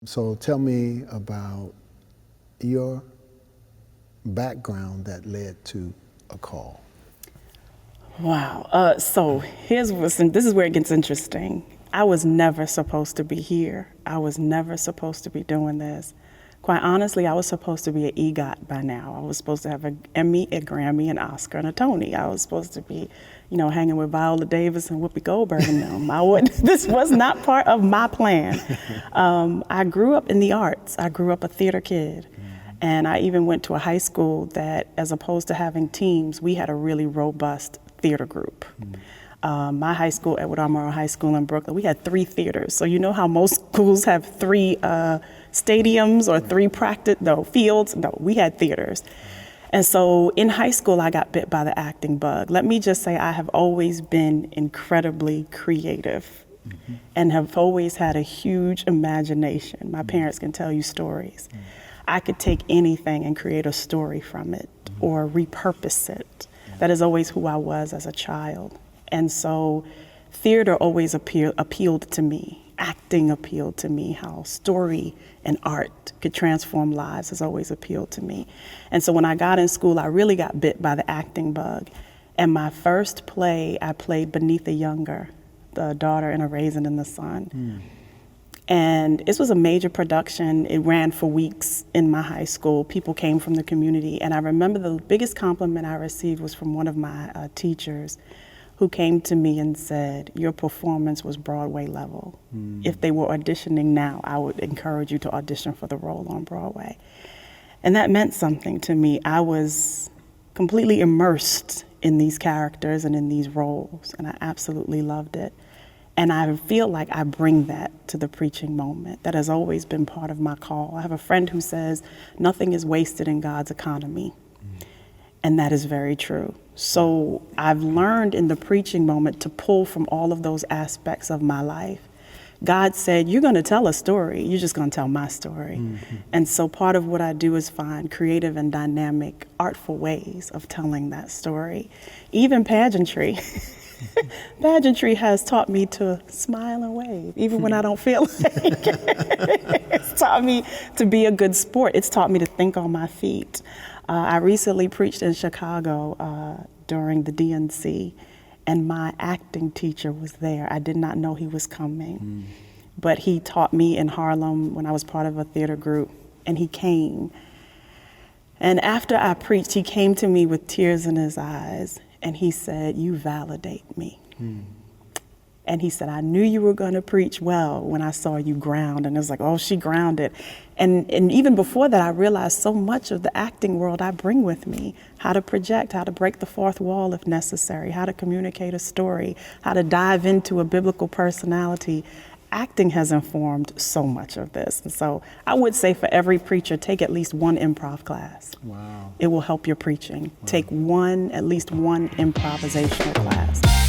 So tell me about your background that led to a call. Wow. So this is where it gets interesting. I was never supposed to be here. I was never supposed to be doing this. Quite honestly, I was supposed to be an EGOT by now. I was supposed to have an Emmy, a Grammy, an Oscar, and a Tony. I was supposed to be, hanging with Viola Davis and Whoopi Goldberg and them. This was not part of my plan. I grew up in the arts. I grew up a theater kid. And I even went to a high school that, as opposed to having teams, we had a really robust theater group. My high school, Edward R. Murrow High School in Brooklyn, we had 3 theaters. So you know how most schools have 3 stadiums or 3 fields? No, we had theaters. And so in high school, I got bit by the acting bug. Let me just say I have always been incredibly creative and have always had a huge imagination. My parents can tell you stories. I could take anything and create a story from it or repurpose it. That is always who I was as a child. And so theater always appealed to me. Acting appealed to me. How story and art could transform lives has always appealed to me. And so when I got in school, I really got bit by the acting bug. And my first play, I played Beneath the Younger, the daughter in A Raisin in the Sun. And this was a major production. It ran for weeks in my high school. People came from the community. And I remember the biggest compliment I received was from one of my teachers, who came to me and said, your performance was Broadway level. If they were auditioning now, I would encourage you to audition for the role on Broadway. And that meant something to me. I was completely immersed in these characters and in these roles, and I absolutely loved it. And I feel like I bring that to the preaching moment. That has always been part of my call. I have a friend who says, nothing is wasted in God's economy. And that is very true. So I've learned in the preaching moment to pull from all of those aspects of my life. God said, you're going to tell a story. You're just going to tell my story. And so part of what I do is find creative and dynamic, artful ways of telling that story. Even pageantry. Pageantry has taught me to smile and wave, even when I don't feel like it. It's taught me to be a good sport. It's taught me to think on my feet. I recently preached in Chicago during the DNC, and my acting teacher was there. I did not know he was coming, but he taught me in Harlem when I was part of a theater group, and he came. And after I preached, he came to me with tears in his eyes, and he said, you validate me. And he said, I knew you were going to preach well when I saw you ground. And it was like, oh, she grounded. And even before that, I realized so much of the acting world I bring with me, how to project, how to break the fourth wall if necessary, how to communicate a story, how to dive into a biblical personality. Acting has informed so much of this. And so I would say for every preacher, take at least 1 improv class. Wow. It will help your preaching. Take at least one improvisational class.